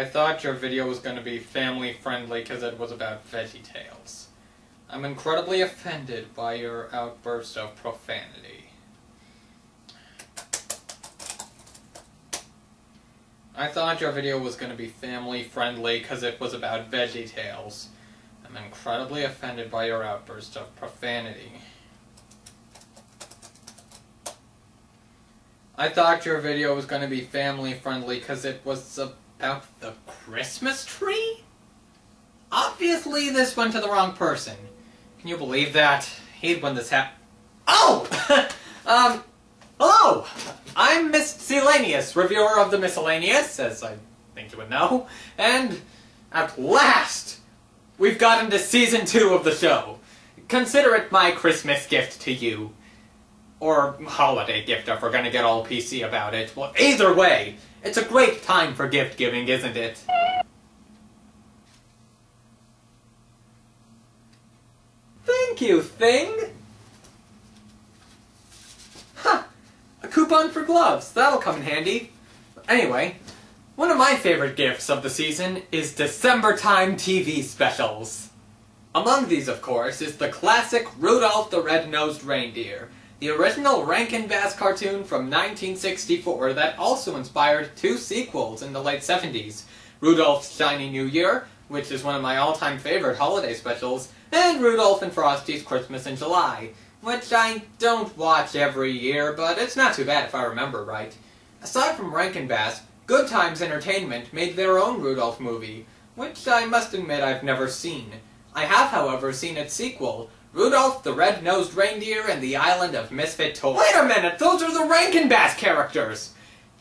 thought your video was going to be family friendly because it was about VeggieTales. I'm incredibly offended by your outburst of profanity. I thought your video was going to be family friendly because it was about VeggieTales. I'm incredibly offended by your outburst of profanity. I thought your video was going to be family friendly because it was about the Christmas tree? Obviously this went to the wrong person. Can you believe that? Hate when this happened. Oh! Hello! I'm Laneous, reviewer of the Miscellaneous, as I think you would know. And at last, we've gotten to Season 2 of the show. Consider it my Christmas gift to you. Or holiday gift if we're gonna get all PC about it. Well, either way, it's a great time for gift giving, isn't it? Thank you, thing! Huh! A coupon for gloves. That'll come in handy. Anyway, one of my favorite gifts of the season is December time TV specials. Among these, of course, is the classic Rudolph the Red-Nosed Reindeer, the original Rankin-Bass cartoon from 1964 that also inspired 2 sequels in the late 70s, Rudolph's Shiny New Year, which is one of my all-time favorite holiday specials, and Rudolph and Frosty's Christmas in July, which I don't watch every year, but it's not too bad if I remember right. Aside from Rankin-Bass, Good Times Entertainment made their own Rudolph movie, which I must admit I've never seen. I have, however, seen its sequel, Rudolph the Red-Nosed Reindeer and the Island of Misfit Toys. Wait a minute! Those are the Rankin-Bass characters!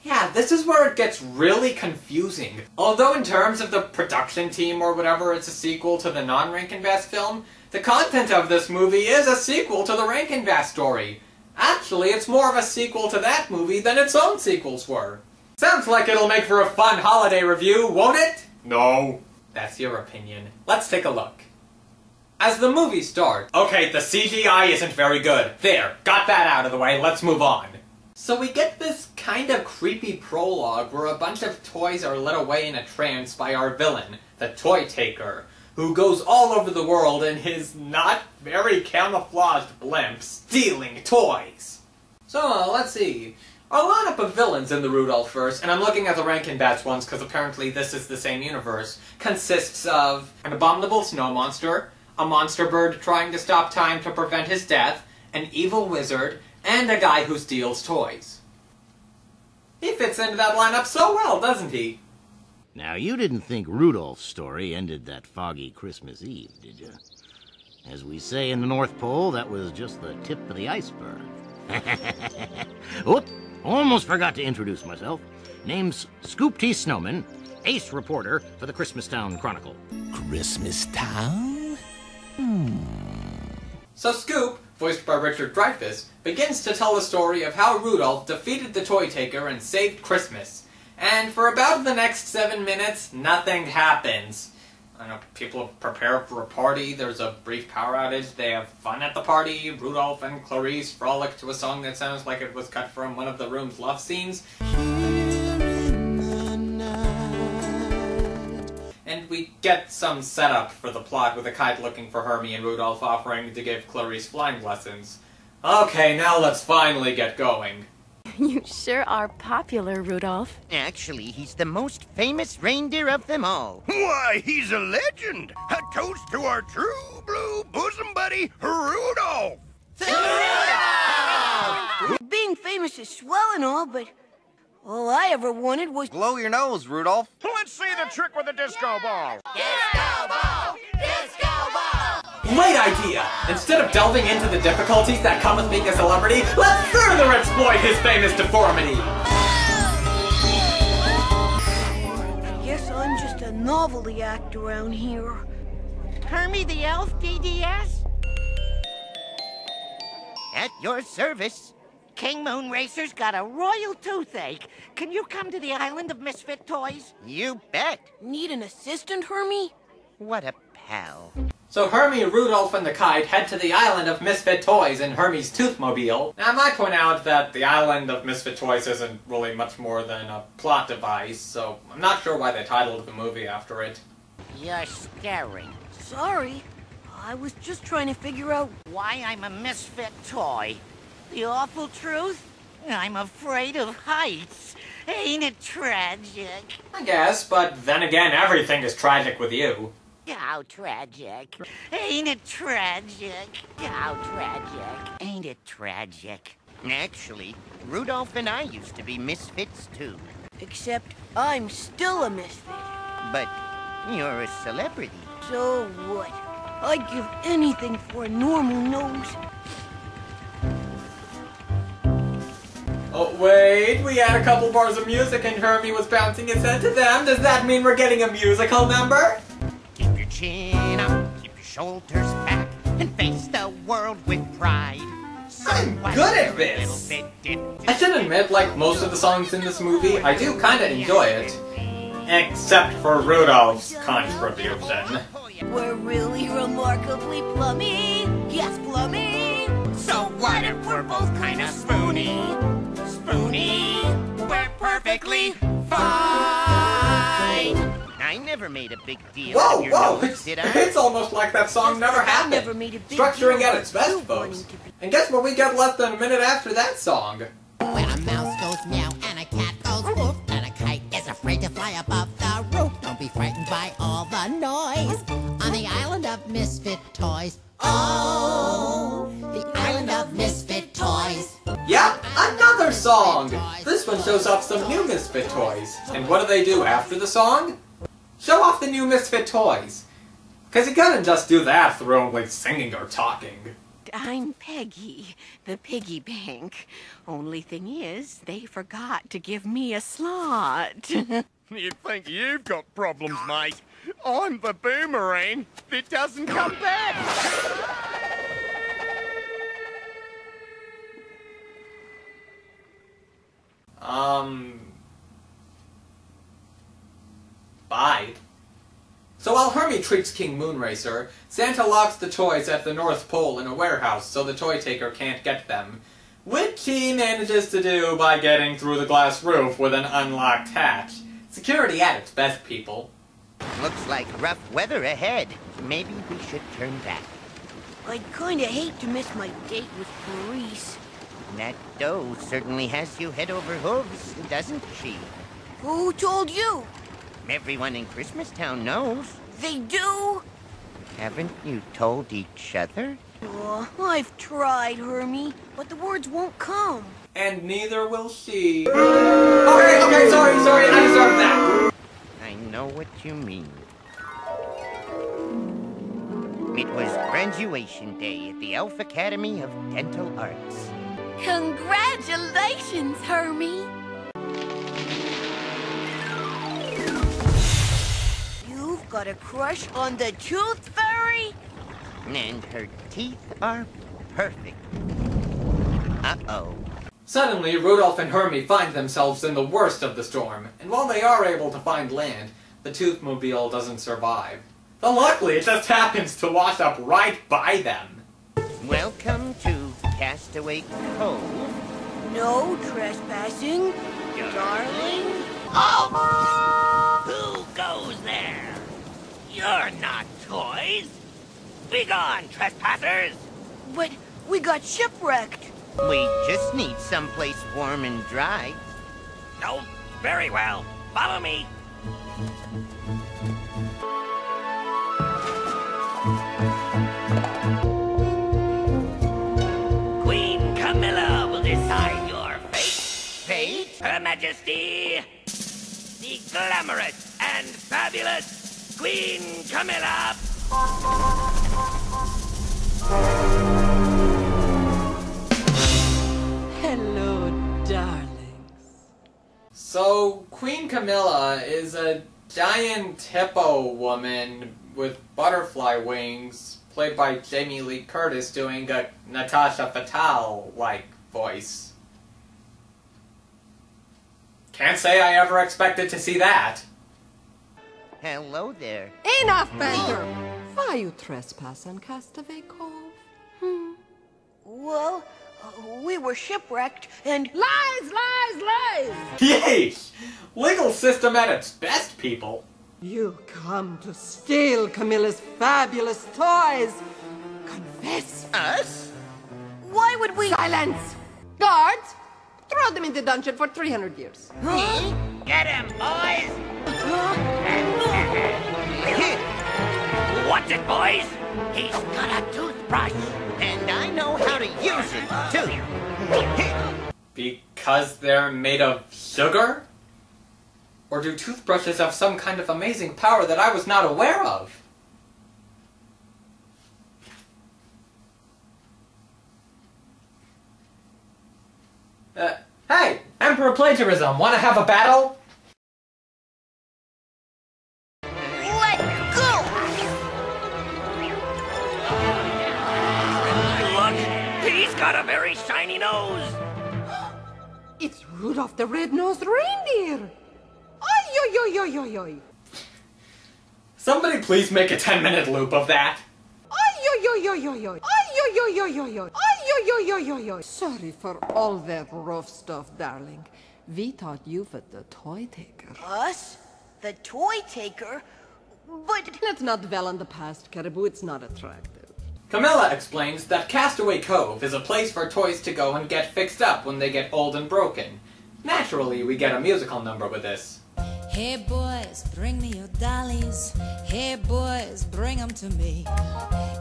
Yeah, this is where it gets really confusing. Although in terms of the production team or whatever, it's a sequel to the non-Rankin-Bass film, the content of this movie is a sequel to the Rankin-Bass story. Actually, it's more of a sequel to that movie than its own sequels were. Sounds like it'll make for a fun holiday review, won't it? No. That's your opinion. Let's take a look. As the movie starts... Okay, the CGI isn't very good. There, got that out of the way, let's move on. So we get this kind of creepy prologue where a bunch of toys are led away in a trance by our villain, the Toy Taker, who goes all over the world in his not very camouflaged blimp, stealing toys. So, let's see. Our lineup of villains in the Rudolphverse, and I'm looking at the Rankin-Bass ones because apparently this is the same universe, consists of an abominable snow monster, a monster bird trying to stop time to prevent his death, an evil wizard, and a guy who steals toys. He fits into that lineup so well, doesn't he? Now, you didn't think Rudolph's story ended that foggy Christmas Eve, did you? As we say in the North Pole, that was just the tip of the iceberg. Oop! Almost forgot to introduce myself. Name's Scoop T. Snowman, ace reporter for the Christmastown Chronicle. Christmastown? So Scoop, voiced by Richard Dreyfuss, begins to tell the story of how Rudolph defeated the Toy Taker and saved Christmas. And for about the next 7 minutes, nothing happens. I know, people prepare for a party, there's a brief power outage, they have fun at the party, Rudolph and Clarice frolic to a song that sounds like it was cut from one of the room's love scenes. And we get some setup for the plot with a kite looking for Hermie and Rudolph offering to give Clarice flying lessons. Okay, now let's finally get going. You sure are popular, Rudolph. Actually, he's the most famous reindeer of them all. Why, he's a legend! A toast to our true blue bosom buddy, Rudolph! Being famous is swell and all, but all I ever wanted was... Blow your nose, Rudolph. Let's see the trick with the disco ball! Disco ball! Disco ball! Great idea! Instead of delving into the difficulties that come with being a celebrity, let's further exploit his famous deformity! I guess I'm just a novelty act around here. Hermie the Elf, DDS? At your service. King Moon Racer's got a royal toothache. Can you come to the island of Misfit Toys? You bet. Need an assistant, Hermie? What a pal. So Hermie, Rudolph, and the Kite head to the island of Misfit Toys in Hermie's Toothmobile. Now I might point out that the island of Misfit Toys isn't really much more than a plot device, so I'm not sure why they titled the movie after it. You're scary. Sorry. I was just trying to figure out Why I'm a misfit toy. the awful truth. I'm afraid of heights. Ain't it tragic? I guess, but then again, everything is tragic with you. How tragic. Ain't it tragic? How tragic. Ain't it tragic? Actually, Rudolph and I used to be misfits too. Except I'm still a misfit. But you're a celebrity. So what? I'd give anything for a normal nose. Oh, wait, we had a couple bars of music and Hermie was bouncing his head to them. Does that mean we're getting a musical number? Keep your chin up, keep your shoulders back, and face the world with pride. I'm good at this! I should admit, like most of the songs in this movie, I do kinda enjoy it. Except for Rudolph's contribution. We're really remarkably plummy. Yes, plummy. So what if we're both kind of spoony? Spoony, we're perfectly fine. I never made a big deal Whoa, of your whoa! nose, did I? It's almost like that song never happened. never made a big Structuring deal at of its best, you folks. wanting to be- And guess what we get less than a minute after that song? When a mouse goes meow and a cat goes woof and a kite is afraid to fly above the roof, don't be frightened by all the noise on the island of Misfit Toys. Oh, the island of Misfit Toys. Yep, another song! This one shows off some new Misfit toys. And what do they do after the song? Show off the new Misfit toys. Cause you couldn't just do that through only singing or talking. I'm Peggy, the piggy bank. Only thing is, they forgot to give me a slot. You think you've got problems, mate? I'm the boomerang that doesn't come back. Bye. So while Hermie treats King Moonracer, Santa locks the toys at the North Pole in a warehouse so the toy taker can't get them. Which he manages to do by getting through the glass roof with an unlocked hatch. Security at its best, people. Looks like rough weather ahead. Maybe we should turn back. I'd kinda hate to miss my date with Paris. That doe certainly has you head over hooves, doesn't she? Who told you? Everyone in Christmastown knows. They do? Haven't you told each other? Oh, I've tried, Hermie, but the words won't come. And neither will she. Okay, sorry, I deserve that. I know what you mean. It was graduation day at the Elf Academy of Dental Arts. Congratulations, Hermie. You've got a crush on the Tooth Fairy? And her teeth are perfect. Uh-oh. Suddenly, Rudolph and Hermie find themselves in the worst of the storm, and while they are able to find land, the Toothmobile doesn't survive. Though luckily, it just happens to wash up right by them. Welcome to Castaway Cove. No trespassing, darling. Oh! Who goes there? You're not toys. Begone, trespassers! But we got shipwrecked. We just need someplace warm and dry. Oh, very well. Follow me. Queen Camilla will decide your fate. Fate? Her Majesty, the glamorous and fabulous Queen Camilla. Hello, darlings. So, Queen Camilla is a giant hippo woman with butterfly wings, played by Jamie Lee Curtis doing a Natasha Fatale-like voice. Can't say I ever expected to see that. Hello there. Enough, Banter! Why you trespass on Castaway Cove? Well, we were shipwrecked and... Lies, lies, lies! Yeesh! Legal system at its best, people. You come to steal Camilla's fabulous toys. Confess. Us? Why would we... Silence! Guards, throw them in the dungeon for 300 years. Me? Get him, boys! What's it, boys? He's got a toothbrush. And I know how to use it, too. Because they're made of sugar? Or do toothbrushes have some kind of amazing power that I was not aware of? Hey! Emperor Plagiarism, wanna have a battle? Let go! Look, he's got a very shiny nose. It's Rudolph the Red-Nosed Reindeer. Oy, oy, oy, oy, oy, oy. Somebody please make a 10-minute loop of that. Oy, oy, oy, oy, oy, oy. Oy, oy, oy, oy, oy, oy. Oy, oy, oy, oy, oy, oy. Sorry for all that rough stuff, darling. We thought you were the toy taker. Us? The toy taker? But... Let's not dwell on the past, Caribou. It's not attractive. Camilla explains that Castaway Cove is a place for toys to go and get fixed up when they get old and broken. Naturally, we get a musical number with this. Hey boys, bring me your dollies. Hey boys, bring 'em to me.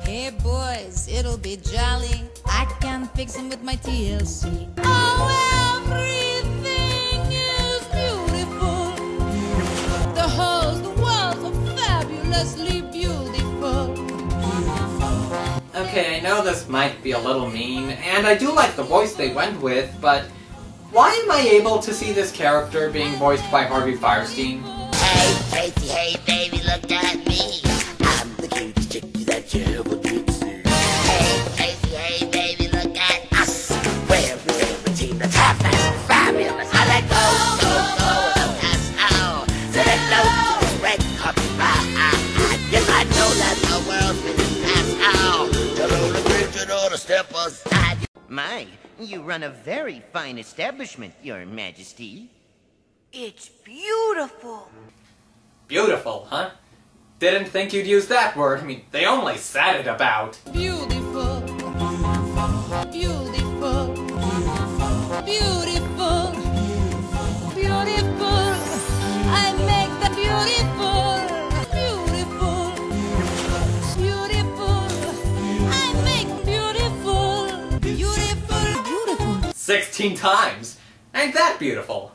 Hey boys, it'll be jolly. I can fix 'em with my TLC. Oh, everything is beautiful. The halls, the walls are fabulously beautiful. Okay, I know this might be a little mean, and I do like the voice they went with, but why am I able to see this character being voiced by Harvey Fierstein? Hey, Tracy, hey, baby, look at me. I'm the cutest chick that you ever did see. Hey, Tracy, hey, baby, look at us. We're the favorite team that's half as fabulous. I let go, that's how. So let go to this red carpet ride. Yes, I know that the world's been past how. Tell all the kids you know to step aside. My, you run a very fine establishment, Your Majesty. it's beautiful. Beautiful, huh? Didn't think you'd use that word. I mean, they only said it about. Beautiful, beautiful, beautiful, beautiful. I make the beautiful, beautiful, beautiful. I make beautiful, beautiful, beautiful. 16 times! Ain't that beautiful?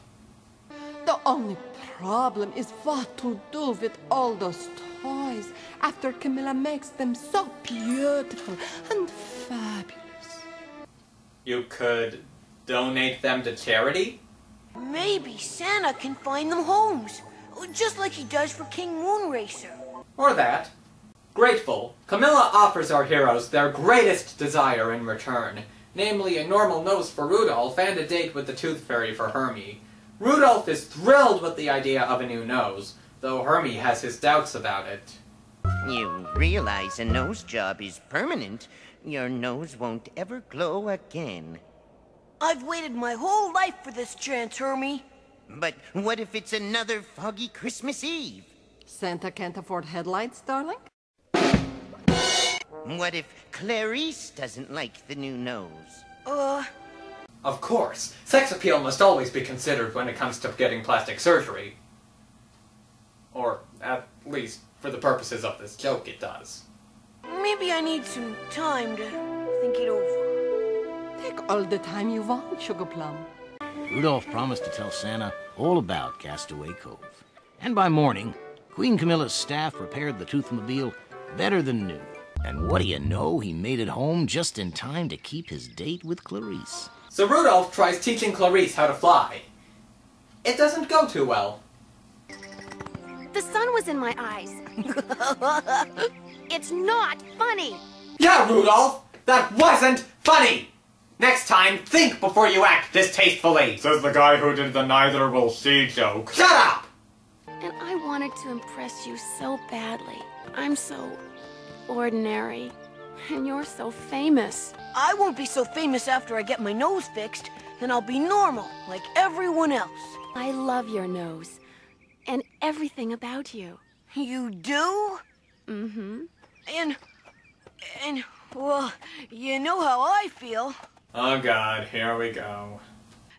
The only problem is what to do with all those toys after Camilla makes them so beautiful and fabulous. You could donate them to charity? Maybe Santa can find them homes, just like he does for King Moonracer. Or that. Grateful, Camilla offers our heroes their greatest desire in return, namely a normal nose for Rudolph and a date with the Tooth Fairy for Hermie. Rudolph is thrilled with the idea of a new nose, though Hermie has his doubts about it. You realize a nose job is permanent. Your nose won't ever glow again. I've waited my whole life for this chance, Hermie. But what if it's another foggy Christmas Eve? Santa can't afford headlights, darling? What if Clarice doesn't like the new nose? Of course, sex appeal must always be considered when it comes to getting plastic surgery. Or, at least, for the purposes of this joke, it does. Maybe I need some time to think it over. Take all the time you want, Sugar Plum. Rudolph promised to tell Santa all about Castaway Cove. And by morning, Queen Camilla's staff repaired the Toothmobile better than new. And what do you know, he made it home just in time to keep his date with Clarice. So Rudolph tries teaching Clarice how to fly. It doesn't go too well. The sun was in my eyes. It's not funny. Yeah, Rudolph! That wasn't funny! Next time, think before you act distastefully! Says the guy who did the neither will see joke. Shut up! And I wanted to impress you so badly. I'm so ordinary. And you're so famous. I won't be so famous after I get my nose fixed, and I'll be normal, like everyone else. I love your nose. And everything about you. You do? Mm-hmm. And, well, you know how I feel. Oh God, here we go.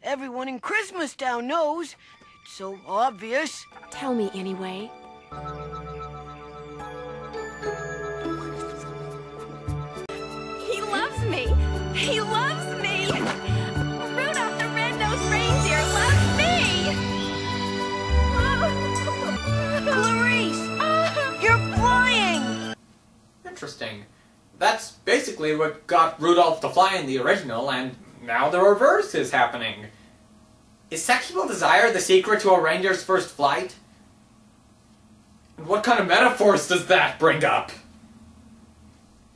Everyone in Christmastown knows. It's so obvious. Tell me anyway. He loves me! He loves me! Rudolph the red-nosed reindeer loves me! Clarice! You're flying! Interesting. That's basically what got Rudolph to fly in the original, and now the reverse is happening. Is sexual desire the secret to a reindeer's first flight? And what kind of metaphors does that bring up?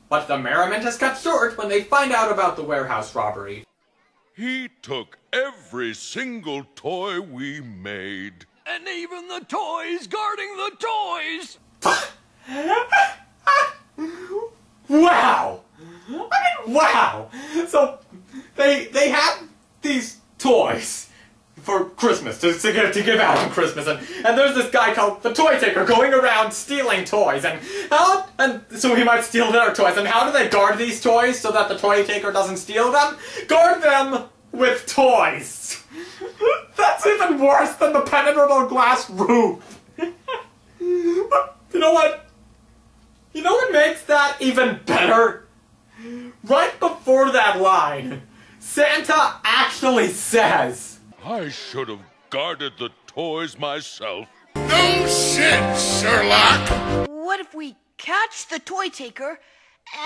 But the merriment is cut short when they find out about the warehouse robbery. He took every single toy we made. And even the toys guarding the toys! Wow! I mean, wow! So, they have these toys for Christmas, to give out on Christmas, and there's this guy called the Toy Taker going around stealing toys, and so he might steal their toys, and how do they guard these toys so that the Toy Taker doesn't steal them? Guard them with toys! That's even worse than the penetrable glass roof! But, you know what? You know what makes that even better? Right before that line, Santa actually says, I should have guarded the toys myself. No shit, Sherlock! What if we catch the Toy Taker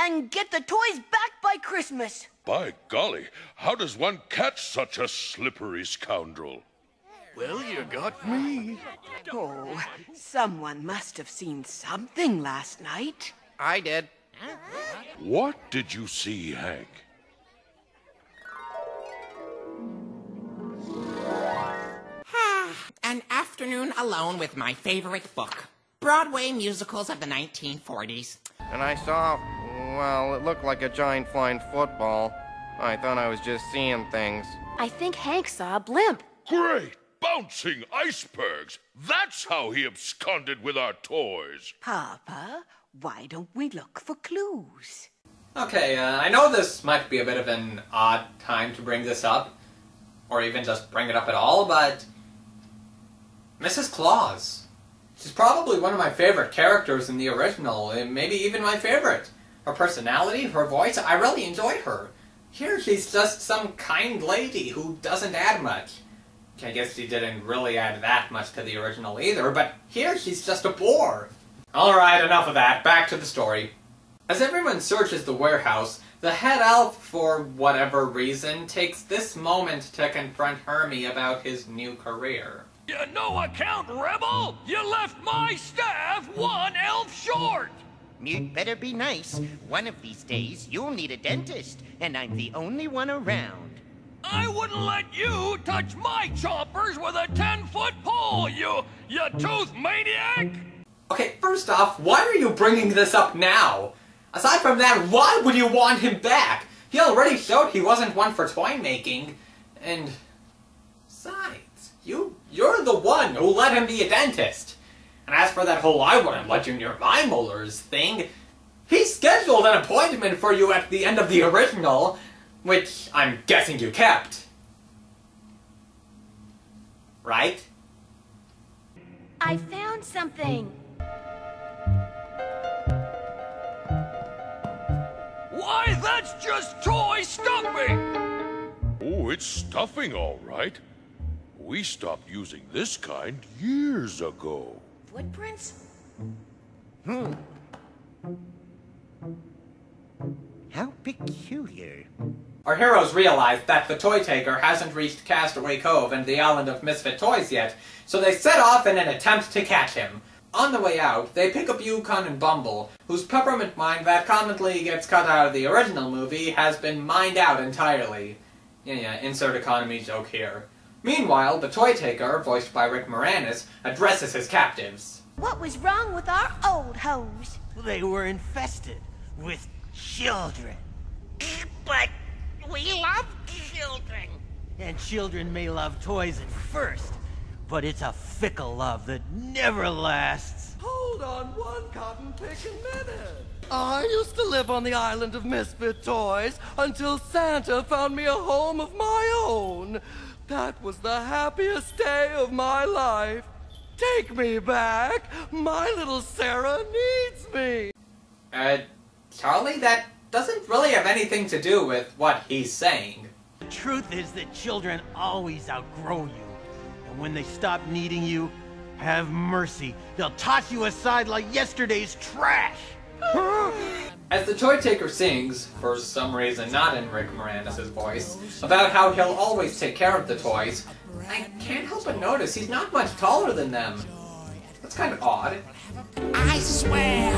and get the toys back by Christmas? By golly, how does one catch such a slippery scoundrel? Well, you got me. Oh, someone must have seen something last night. I did. What did you see, Hank? An afternoon alone with my favorite book. Broadway musicals of the 1940s. And I saw, well, it looked like a giant flying football. I thought I was just seeing things. I think Hank saw a blimp. Great! Bouncing icebergs! That's how he absconded with our toys. Papa, why don't we look for clues? Okay, I know this might be a bit of an odd time to bring this up, or even just bring it up at all, but Mrs. Claus. She's probably one of my favorite characters in the original, maybe even my favorite. Her personality, her voice, I really enjoyed her. Here she's just some kind lady who doesn't add much. I guess she didn't really add that much to the original either, but here she's just a bore. Alright, enough of that, back to the story. As everyone searches the warehouse, the head elf, for whatever reason, takes this moment to confront Hermie about his new career. You no account rebel! You left my staff one elf short! You'd better be nice. One of these days, you'll need a dentist, and I'm the only one around. I wouldn't let you touch my chompers with a 10-foot pole, you tooth maniac! Okay, first off, why are you bringing this up now? Aside from that, why would you want him back? He already showed he wasn't one for toy making, and besides, you're the one who let him be a dentist. And as for that whole I wouldn't let you near my molars thing, he scheduled an appointment for you at the end of the original, which I'm guessing you kept. Right? I found something. Why, that's just toy stuffing! Oh, it's stuffing, all right. We stopped using this kind years ago. Footprints? How peculiar. Our heroes realize that the Toy Taker hasn't reached Castaway Cove and the island of Misfit Toys yet, so they set off in an attempt to catch him. On the way out, they pick up Yukon and Bumble, whose peppermint mine that commonly gets cut out of the original movie has been mined out entirely. Yeah, insert economy joke here. Meanwhile, the Toy Taker, voiced by Rick Moranis, addresses his captives. What was wrong with our old homes? They were infested with children. But we love children. And children may love toys at first, but it's a fickle love that never lasts. Hold on one cotton-picking minute. I used to live on the island of Misfit toys until Santa found me a home of my own. That was the happiest day of my life. Take me back. My little Sarah needs me. Charlie, that doesn't really have anything to do with what he's saying. The truth is that children always outgrow you. And when they stop needing you, have mercy. They'll toss you aside like yesterday's trash. As the toy taker sings, for some reason not in Rick Moranis' voice, about how he'll always take care of the toys, I can't help but notice he's not much taller than them. That's kind of odd. I swear,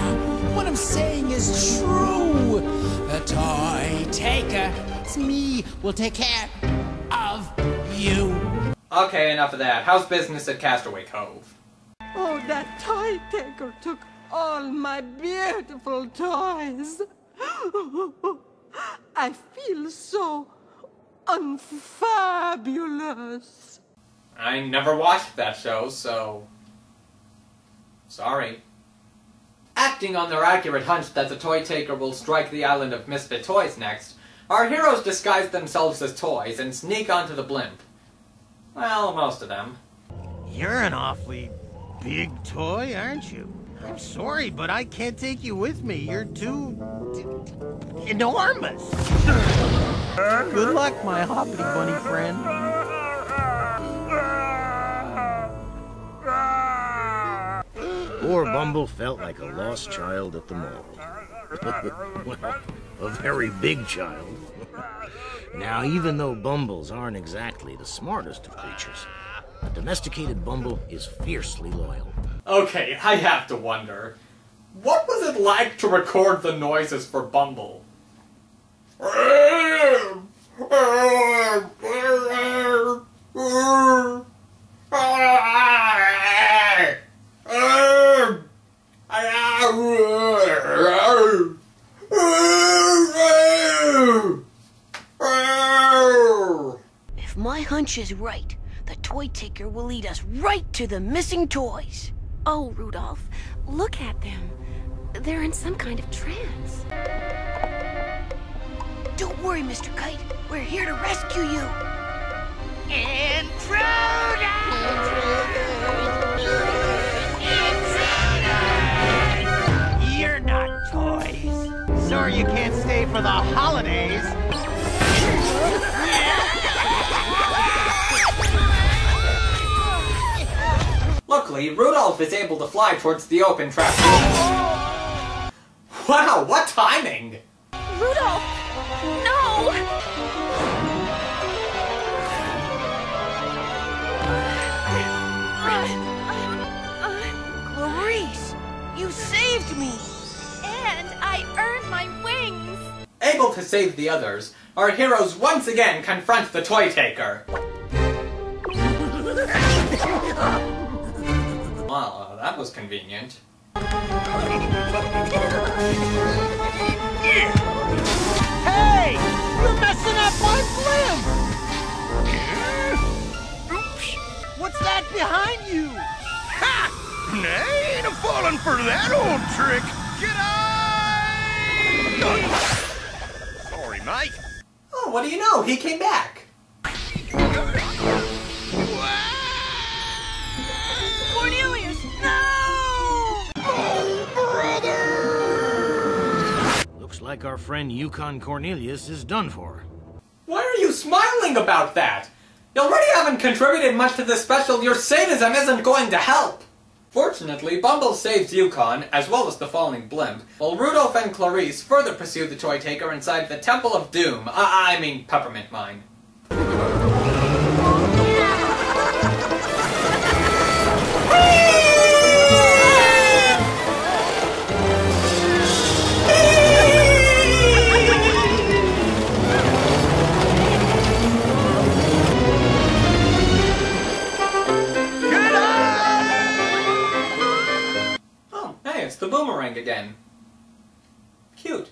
what I'm saying is true. The toy taker, it's me, will take care of you. Okay, enough of that. How's business at Castaway Cove? Oh, that toy taker took all my beautiful toys. I feel so unfabulous. I never watched that show, so... sorry. Acting on their accurate hunch that the toy taker will strike the island of Misfit Toys next, our heroes disguise themselves as toys and sneak onto the blimp. Well, most of them. You're an awfully big toy, aren't you? I'm sorry, but I can't take you with me. You're too... enormous. Good luck, my hoppity bunny friend. Poor Bumble felt like a lost child at the mall. Well, a very big child. Now, even though Bumbles aren't exactly the smartest of creatures, a domesticated Bumble is fiercely loyal. Okay, I have to wonder. What was it like to record the noises for Bumble? If my hunch is right, the toy taker will lead us right to the missing toys. Oh, Rudolph, look at them. They're in some kind of trance. Don't worry, Mr. Kite. We're here to rescue you. You're not toys. Sorry you can't stay for the holidays. Luckily, Rudolph is able to fly towards the open trap. Wow, what timing! Rudolph! No! Clarice, you saved me! And I earned my wings! Able to save the others, our heroes once again confront the toy taker. Well, that was convenient. Hey! You're messing up my blimp! Oops! What's that behind you? Ha! I ain't a-falling for that old trick! G'day! Sorry, mate. Oh, what do you know? He came back. Cornelius, no! Oh, brother! Looks like our friend Yukon Cornelius is done for. Why are you smiling about that? You already haven't contributed much to the special. Your sadism isn't going to help. Fortunately, Bumble saves Yukon, as well as the falling blimp, while Rudolph and Clarice further pursue the toy taker inside the Temple of Doom. I mean Peppermint Mine. crying again. Cute.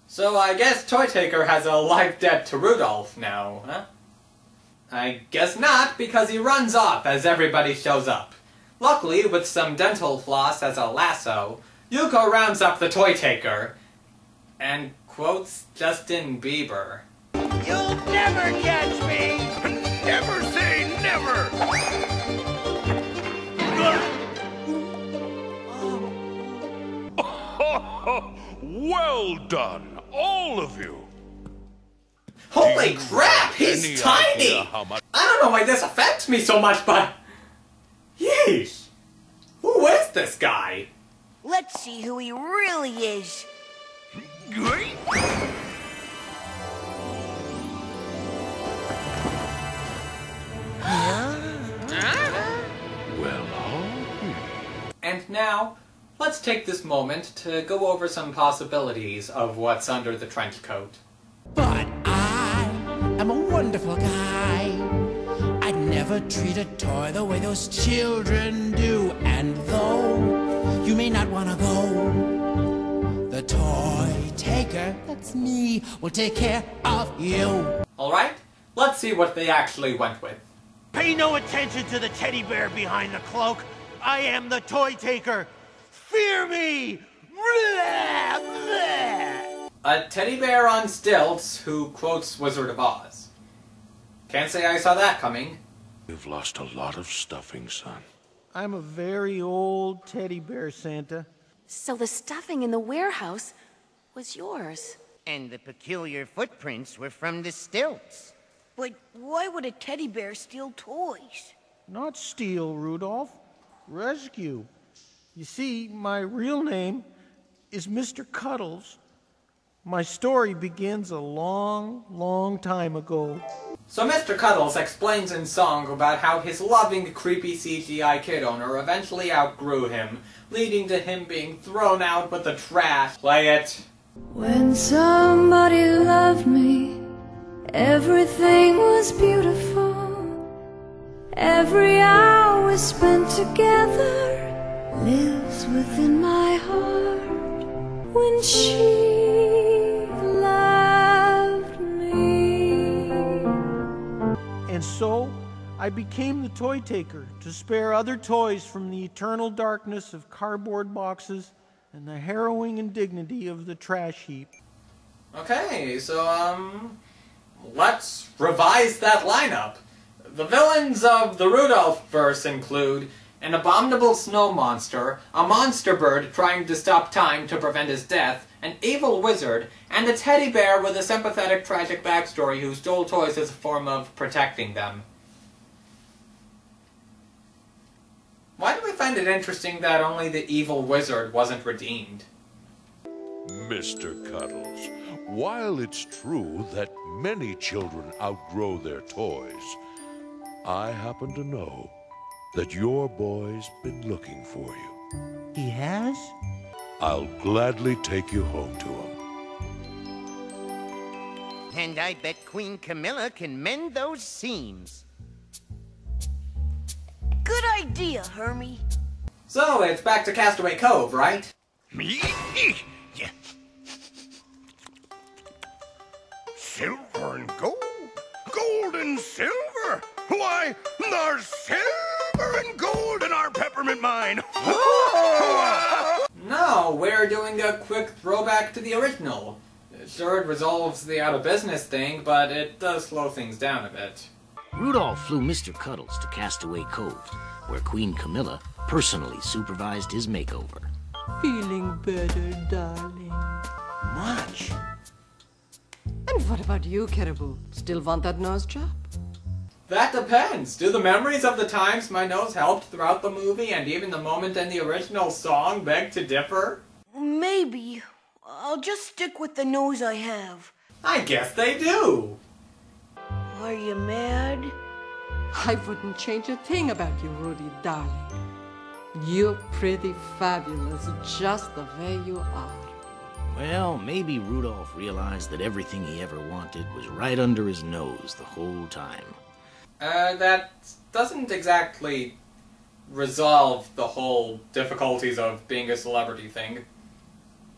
So I guess Toy Taker has a life debt to Rudolph now, huh? I guess not, because he runs off as everybody shows up. Luckily, with some dental floss as a lasso, Yuko rounds up the Toy Taker and quotes Justin Bieber. You'll never catch me! Never say never! Well done, all of you! Holy crap, he's tiny! I don't know why this affects me so much, but... Yeesh! Who is this guy? Let's see who he really is. Great! And now, let's take this moment to go over some possibilities of what's under the trench coat. I'm a wonderful guy. I'd never treat a toy the way those children do. And though you may not want to go, the Toy Taker, that's me, will take care of you. Alright, let's see what they actually went with. Pay no attention to the teddy bear behind the cloak. I am the Toy Taker. Fear me! A teddy bear on stilts who quotes Wizard of Oz. Can't say I saw that coming. You've lost a lot of stuffing, son. I'm a very old teddy bear, Santa. So the stuffing in the warehouse was yours. And the peculiar footprints were from the stilts. But why would a teddy bear steal toys? Not steal, Rudolph. Rescue. You see, my real name is Mr. Cuddles. My story begins a long, long time ago. So Mr. Cuddles explains in song about how his loving, creepy CGI kid owner eventually outgrew him, leading to him being thrown out with the trash. Play it. When somebody loved me, everything was beautiful. Every hour spent together lives within my heart. When she loved me. And so, I became the Toy Taker to spare other toys from the eternal darkness of cardboard boxes and the harrowing indignity of the trash heap. Okay, so, let's revise that lineup. The villains of the Rudolph verse include an abominable snow monster, a monster bird trying to stop time to prevent his death, an evil wizard, and a teddy bear with a sympathetic tragic backstory who stole toys as a form of protecting them. Why do we find it interesting that only the evil wizard wasn't redeemed? Mr. Cuddles, while it's true that many children outgrow their toys, I happen to know that your boy's been looking for you. He has? I'll gladly take you home to him. And I bet Queen Camilla can mend those seams. Good idea, Hermie. So, it's back to Castaway Cove, right? Me? Yeah. Silver and gold? Gold and silver? Why, there's silver and gold in our peppermint mine! No, we're doing a quick throwback to the original. Sure, it resolves the out-of-business thing, but it does slow things down a bit. Rudolph flew Mr. Cuddles to Castaway Cove, where Queen Camilla personally supervised his makeover. Feeling better, darling? Much. And what about you, Caribou? Still want that nose job? That depends. Do the memories of the times my nose helped throughout the movie and even the moment in the original song beg to differ? Maybe. I'll just stick with the nose I have. I guess they do. Are you mad? I wouldn't change a thing about you, Rudy, darling. You're pretty fabulous, just the way you are. Well, maybe Rudolph realized that everything he ever wanted was right under his nose the whole time. That doesn't exactly resolve the whole difficulties of being a celebrity thing.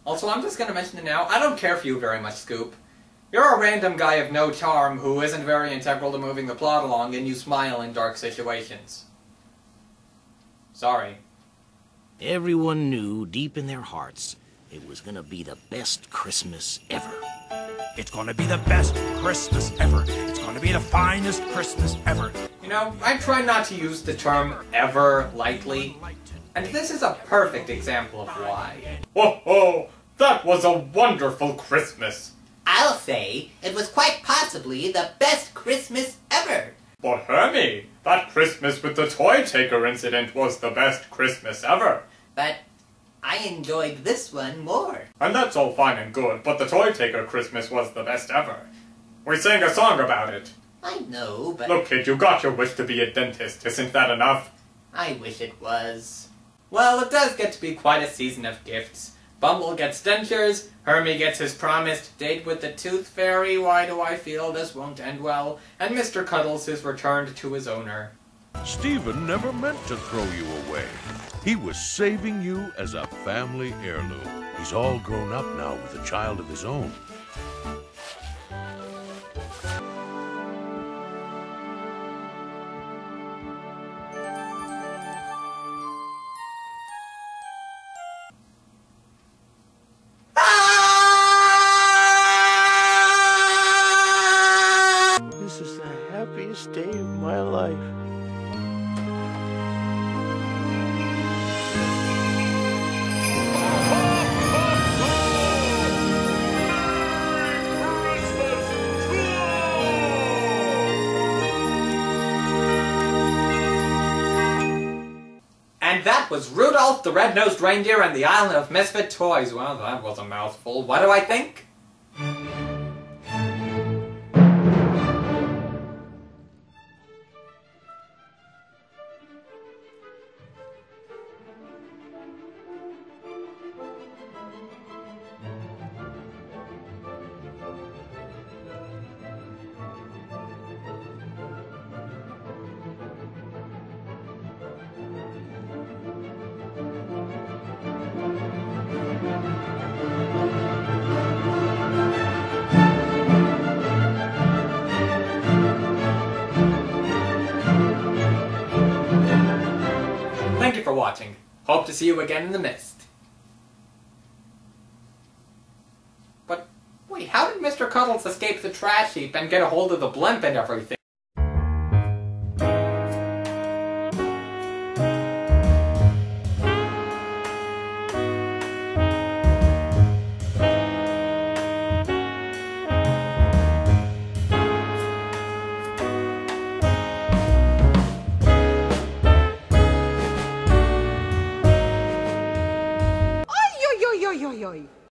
Also, I'm just gonna mention it now, I don't care for you very much, Scoop. You're a random guy of no charm who isn't very integral to moving the plot along, and you smile in dark situations. Sorry. Everyone knew deep in their hearts it was gonna be the best Christmas ever. It's gonna be the best Christmas ever. It's gonna be the finest Christmas ever. You know, I try not to use the term ever lightly, and this is a perfect example of why. Ho ho! That was a wonderful Christmas! I'll say it was quite possibly the best Christmas ever. But Hermie, that Christmas with the toy taker incident was the best Christmas ever. But I enjoyed this one more. And that's all fine and good, but the toy taker Christmas was the best ever. We sang a song about it. I know, but... Look, kid, you got your wish to be a dentist. Isn't that enough? I wish it was. Well, it does get to be quite a season of gifts. Bumble gets dentures, Hermie gets his promised date with the Tooth Fairy, why do I feel this won't end well, and Mr. Cuddles is returned to his owner. Stephen never meant to throw you away. He was saving you as a family heirloom. He's all grown up now with a child of his own. This is the happiest day of my life. And that was Rudolph the Red-Nosed Reindeer and the Island of Misfit Toys. Well, that was a mouthful. What do I think? Thank you for watching. Hope to see you again in the mist. But, wait, how did Mr. Cuddles escape the trash heap and get a hold of the blimp and everything?